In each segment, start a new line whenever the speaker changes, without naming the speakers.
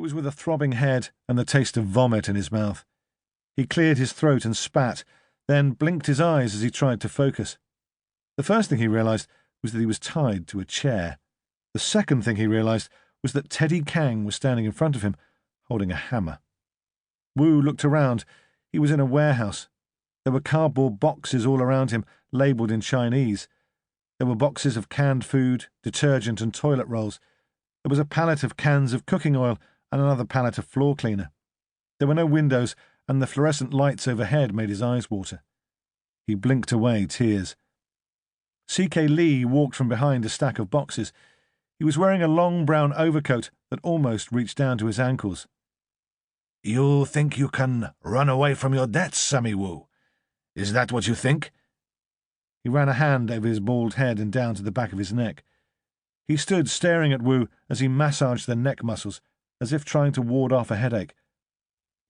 It was with a throbbing head and the taste of vomit in his mouth. He cleared his throat and spat, then blinked his eyes as he tried to focus. The first thing he realized was that he was tied to a chair. The second thing he realized was that Teddy Kang was standing in front of him, holding a hammer. Wu looked around. He was in a warehouse. There were cardboard boxes all around him, labelled in Chinese. There were boxes of canned food, detergent and toilet rolls. There was a pallet of cans of cooking oil and another pallet of floor cleaner. There were no windows, and the fluorescent lights overhead made his eyes water. He blinked away tears. C.K. Lee walked from behind a stack of boxes. He was wearing a long brown overcoat that almost reached down to his ankles.
"You think you can run away from your debts, Sammy Wu? Is that what you think?"
He ran a hand over his bald head and down to the back of his neck. He stood staring at Wu as he massaged the neck muscles, as if trying to ward off a headache.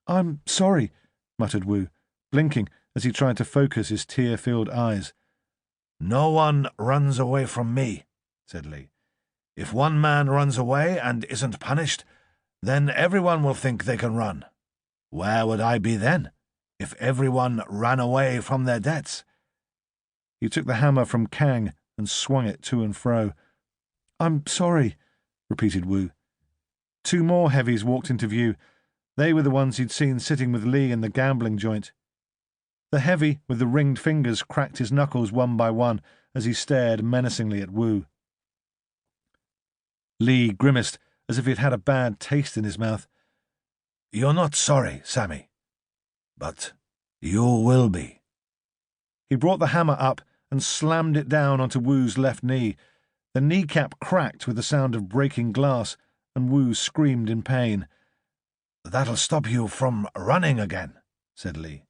"I'm sorry," muttered Wu, blinking as he tried to focus his tear-filled eyes.
"No one runs away from me," said Lee. "If one man runs away and isn't punished, then everyone will think they can run. Where would I be then, if everyone ran away from their debts?"
He took the hammer from Kang and swung it to and fro. "I'm sorry," repeated Wu. Two more heavies walked into view. They were the ones he'd seen sitting with Lee in the gambling joint. The heavy with the ringed fingers cracked his knuckles one by one as he stared menacingly at Wu. Lee grimaced as if he'd had a bad taste in his mouth.
"You're not sorry, Sammy. But you will be."
He brought the hammer up and slammed it down onto Wu's left knee. The kneecap cracked with the sound of breaking glass, and Wu screamed in pain.
"That'll stop you from running again," said Lee.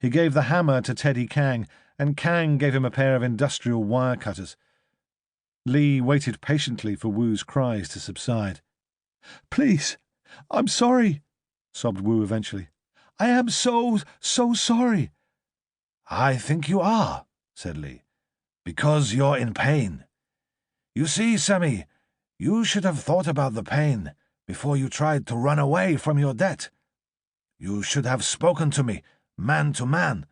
He gave the hammer to Teddy Kang, and Kang gave him a pair of industrial wire cutters. Lee waited patiently for Wu's cries to subside. "Please, I'm sorry," sobbed Wu eventually. "I am so sorry."
"I think you are," said Lee, "because you're in pain. You see, Sammy, you should have thought about the pain before you tried to run away from your debt. You should have spoken to me, man to man.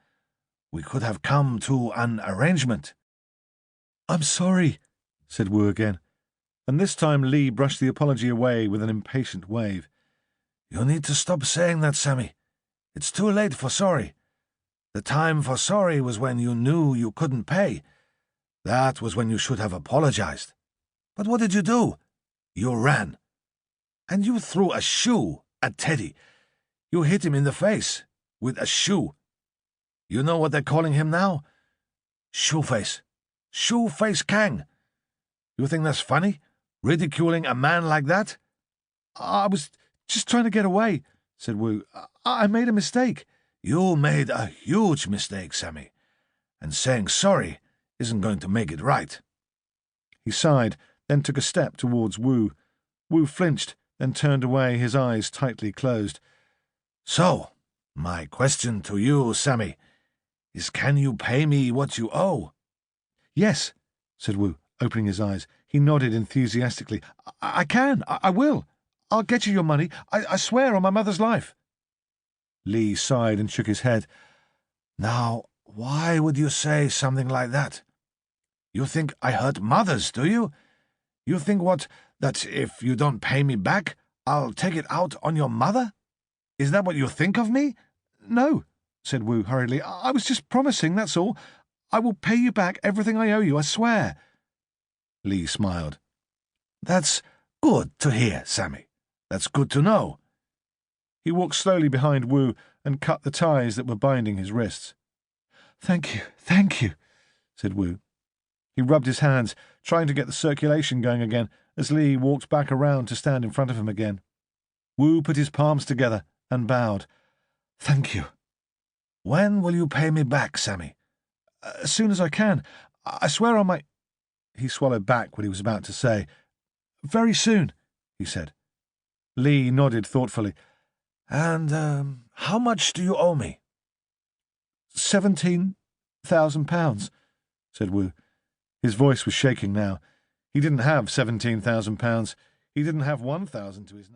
We could have come to an arrangement."
"I'm sorry," said Wu again, and this time Lee brushed the apology away with an impatient wave.
"You need to stop saying that, Sammy. It's too late for sorry. The time for sorry was when you knew you couldn't pay. That was when you should have apologized. But what did you do? You ran. And you threw a shoe at Teddy. You hit him in the face with a shoe. You know what they're calling him now? Shoeface. Shoeface Kang. You think that's funny? Ridiculing a man like that?
"I was just trying to get away," said Wu. I made a mistake."
"You made a huge mistake, Sammy. And saying sorry isn't going to make it right."
He sighed, then took a step towards Wu. Wu flinched, then turned away, his eyes tightly closed.
"So, my question to you, Sammy, is can you pay me what you owe?"
"Yes," said Wu, opening his eyes. He nodded enthusiastically. I can. I will. I'll get you your money. I swear on my mother's life."
Lee sighed and shook his head. "Now, why would you say something like that? You think I hurt mothers, do you? You think what, that if you don't pay me back, I'll take it out on your mother? Is that what you think of me?"
"No," said Wu hurriedly. "I was just promising, that's all. I will pay you back everything I owe you, I swear."
Lee smiled. "That's good to hear, Sammy. That's good to know."
He walked slowly behind Wu and cut the ties that were binding his wrists. Thank you," said Wu. He rubbed his hands, trying to get the circulation going again, as Lee walked back around to stand in front of him again. Wu put his palms together and bowed. "Thank you."
"When will you pay me back, Sammy?"
"As soon as I can. I swear on my—" He swallowed back what he was about to say. "Very soon," he said. Lee nodded thoughtfully.
"And how much do you owe me?"
£17,000, said Wu. His voice was shaking now. He didn't have £17,000. He didn't have 1,000 to his name.